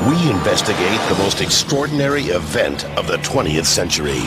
We investigate the most extraordinary event of the 20th century.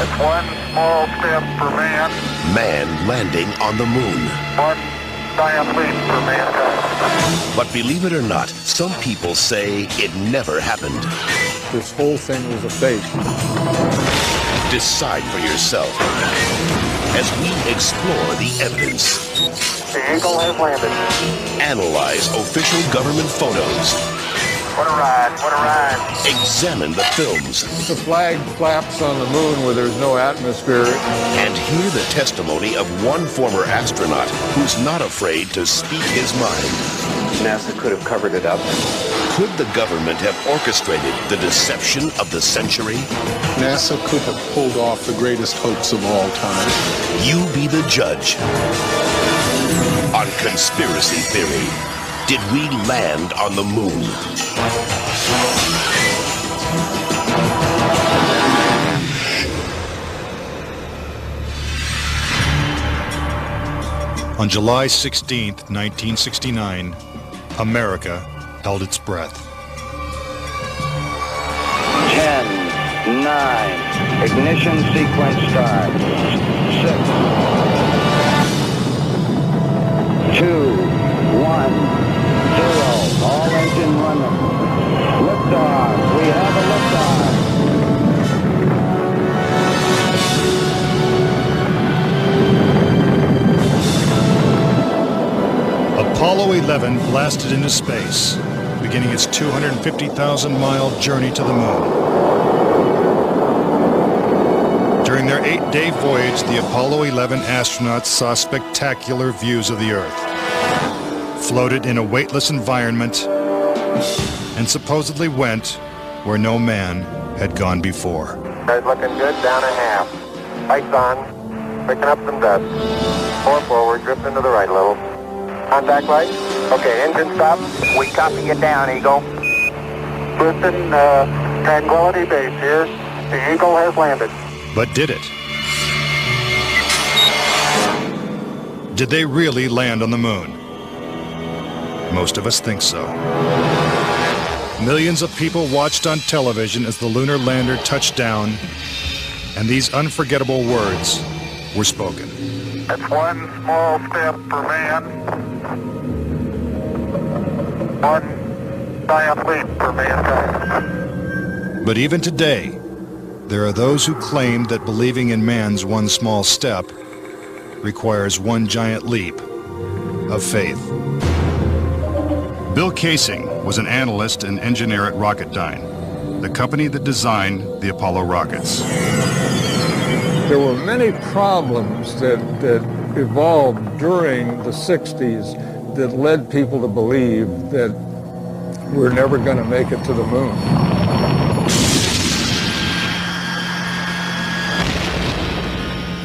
It's one small step for man. Man landing on the moon. One giant leap for mankind. But believe it or not, some people say it never happened. This whole thing was a fake. Decide for yourself as we explore the evidence. The Eagle has landed. Analyze official government photos. What a ride, what a ride. Examine the films. The flag flaps on the moon where there's no atmosphere. And hear the testimony of one former astronaut who's not afraid to speak his mind. NASA could have covered it up. Could the government have orchestrated the deception of the century? NASA could have pulled off the greatest hoax of all time. You be the judge. On Conspiracy Theory, did we land on the moon? On July 16th, 1969, America held its breath. 10, 9, ignition sequence start. 6, 2, 1, 0. All engine running. Liftoff. We have a liftoff. Apollo 11 blasted into space, beginning its 250,000-mile journey to the moon. During their 8-day voyage, the Apollo 11 astronauts saw spectacular views of the Earth, floated in a weightless environment, and supposedly went where no man had gone before. Guys looking good, down a half. Lights on, picking up some dust. 4 forward, drift into the right a little. Contact light. Okay, engine stop. We copy you down, Eagle. Houston, Tranquility Base here. The Eagle has landed. But did it? Did they really land on the moon? Most of us think so. Millions of people watched on television as the lunar lander touched down, and these unforgettable words were spoken. It's one small step for man. One giant leap for mankind. But even today, there are those who claim that believing in man's one small step requires one giant leap of faith. Bill Casing was an analyst and engineer at Rocketdyne, the company that designed the Apollo rockets. There were many problems that evolved during the 60s that led people to believe that we're never going to make it to the moon.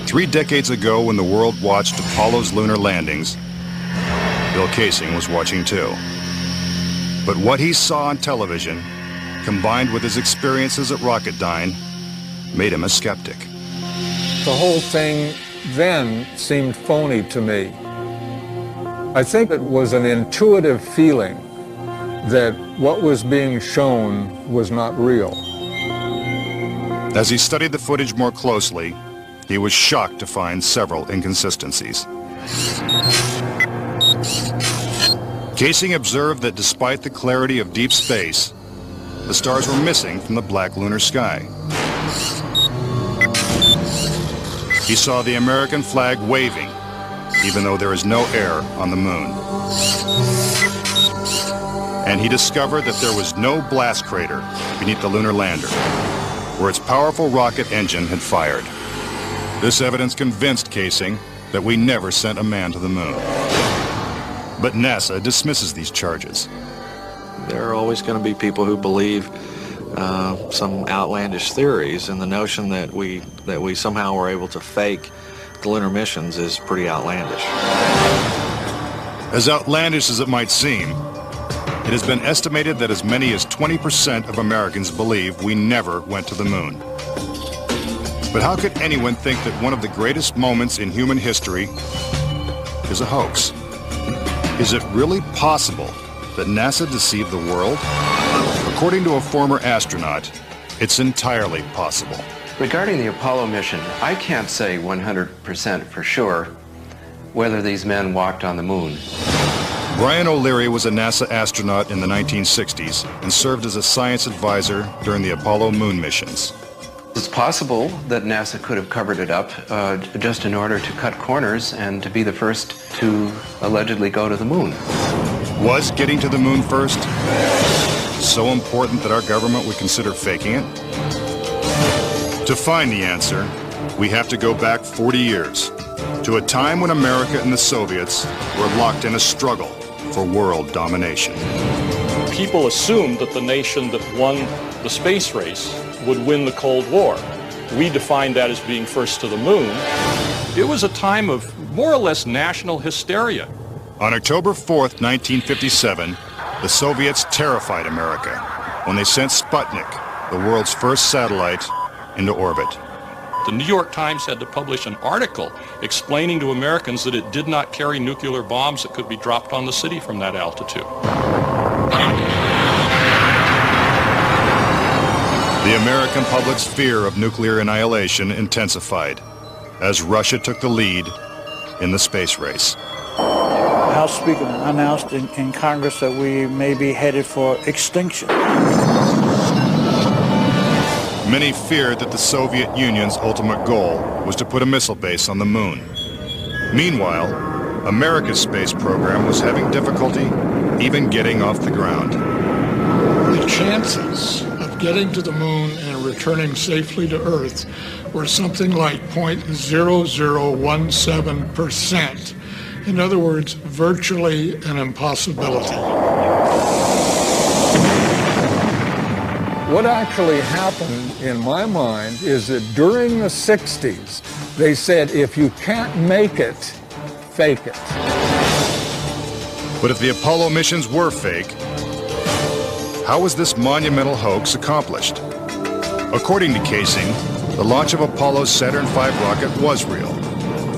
Three decades ago, when the world watched Apollo's lunar landings, Bill Casing was watching too. But what he saw on television, combined with his experiences at Rocketdyne, made him a skeptic. The whole thing then seemed phony to me. I think it was an intuitive feeling that what was being shown was not real. As he studied the footage more closely, he was shocked to find several inconsistencies. Casing observed that despite the clarity of deep space, the stars were missing from the black lunar sky. He saw the American flag waving, even though there is no air on the moon. And he discovered that there was no blast crater beneath the lunar lander, where its powerful rocket engine had fired. This evidence convinced Casing that we never sent a man to the moon. But NASA dismisses these charges. There are always going to be people who believe some outlandish theories, and the notion that we somehow were able to fake the lunar missions is pretty outlandish. As outlandish as it might seem, it has been estimated that as many as 20% of Americans believe we never went to the moon. But how could anyone think that one of the greatest moments in human history is a hoax? Is it really possible that NASA deceived the world? According to a former astronaut, it's entirely possible. Regarding the Apollo mission, I can't say 100% for sure whether these men walked on the moon. Brian O'Leary was a NASA astronaut in the 1960s and served as a science advisor during the Apollo moon missions. It's possible that NASA could have covered it up just in order to cut corners and to be the first to allegedly go to the moon. Was getting to the moon first so important that our government would consider faking it? To find the answer, we have to go back 40 years, to a time when America and the Soviets were locked in a struggle for world domination. People assumed that the nation that won the space race would win the Cold War. We defined that as being first to the moon. It was a time of more or less national hysteria. On October 4th, 1957, the Soviets terrified America when they sent Sputnik, the world's first satellite, into orbit. The New York Times had to publish an article explaining to Americans that it did not carry nuclear bombs that could be dropped on the city from that altitude. The American public's fear of nuclear annihilation intensified as Russia took the lead in the space race. House Speaker announced in Congress that we may be headed for extinction. Many feared that the Soviet Union's ultimate goal was to put a missile base on the moon. Meanwhile, America's space program was having difficulty even getting off the ground. The chances of getting to the moon and returning safely to Earth were something like 0.0017%. In other words, virtually an impossibility. What actually happened in my mind is that during the 60s, they said, if you can't make it, fake it. But if the Apollo missions were fake, how was this monumental hoax accomplished? According to Casing, the launch of Apollo's Saturn V rocket was real.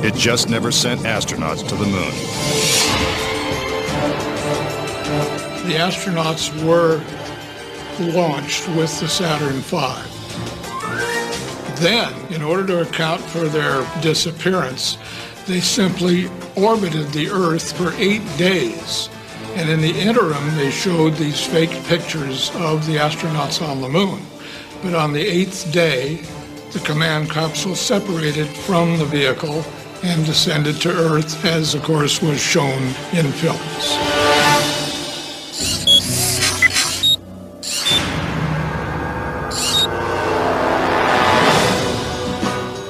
It just never sent astronauts to the moon. The astronauts were launched with the Saturn V. Then, in order to account for their disappearance, they simply orbited the Earth for 8 days. And in the interim, they showed these fake pictures of the astronauts on the moon. But on the 8th day, the command capsule separated from the vehicle and descended to Earth, as of course was shown in films.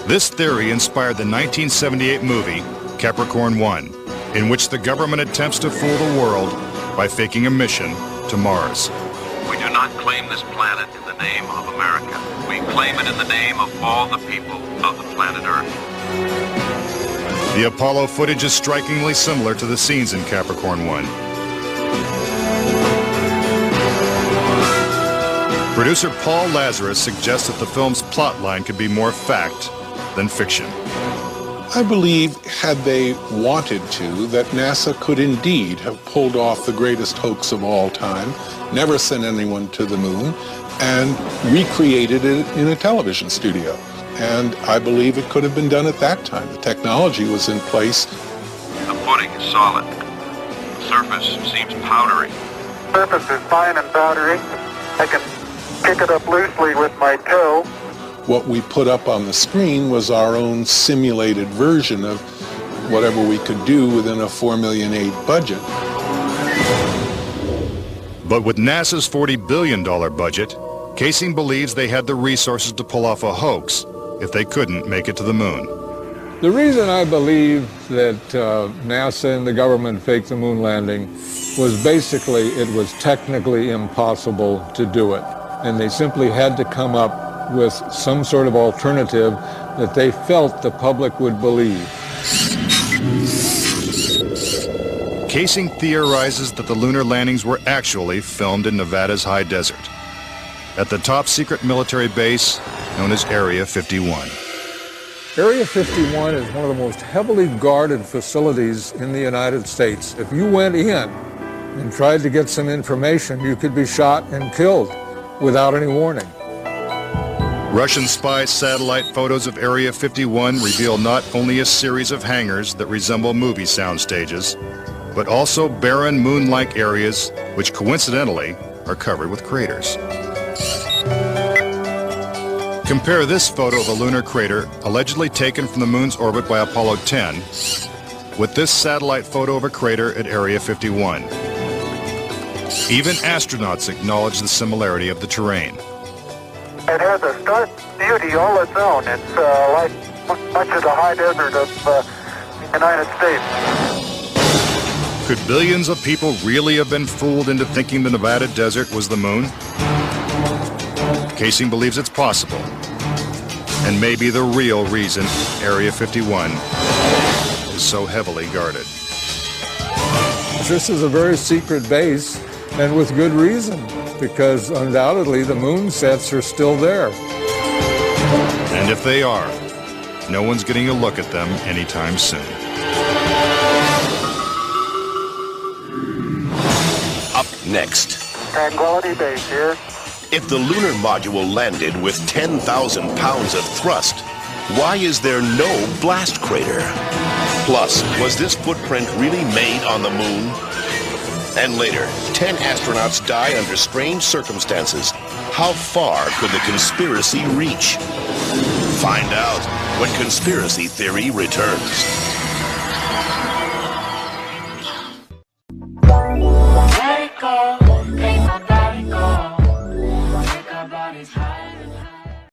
This theory inspired the 1978 movie Capricorn 1, in which the government attempts to fool the world by faking a mission to Mars. We do not claim this planet in the name of America. We claim it in the name of all the people of the planet Earth. The Apollo footage is strikingly similar to the scenes in Capricorn 1. Producer Paul Lazarus suggests that the film's plotline could be more fact than fiction. I believe, had they wanted to, that NASA could indeed have pulled off the greatest hoax of all time, never sent anyone to the moon, and recreated it in a television studio. And I believe it could have been done at that time. The technology was in place. The footing is solid. The surface seems powdery. Surface is fine and powdery. I can pick it up loosely with my toe. What we put up on the screen was our own simulated version of whatever we could do within a $4.8 million budget. But with NASA's $40 billion budget, Casing believes they had the resources to pull off a hoax if they couldn't make it to the moon. The reason I believe that NASA and the government faked the moon landing was basically it was technically impossible to do it. And they simply had to come up with some sort of alternative that they felt the public would believe. Casing theorizes that the lunar landings were actually filmed in Nevada's high desert, at the top secret military base known as Area 51. Area 51 is one of the most heavily guarded facilities in the United States. If you went in, and tried to get some information, you could be shot and killed without any warning. Russian spy satellite photos of Area 51 reveal not only a series of hangars that resemble movie sound stages, but also barren moon-like areas which coincidentally are covered with craters. Compare this photo of a lunar crater allegedly taken from the moon's orbit by Apollo 10 with this satellite photo of a crater at Area 51. Even astronauts acknowledge the similarity of the terrain. It has a stark beauty all its own. It's like much of the high desert of the United States. Could billions of people really have been fooled into thinking the Nevada desert was the moon? Casing believes it's possible, and maybe the real reason Area 51 is so heavily guarded. This is a very secret base, and with good reason, because undoubtedly the moon sets are still there. And if they are, no one's getting a look at them anytime soon. Up next. Tranquility Base here. If the lunar module landed with 10,000 pounds of thrust, why is there no blast crater? Plus, was this footprint really made on the moon? And later, 10 astronauts die under strange circumstances. How far could the conspiracy reach? Find out when Conspiracy Theory returns.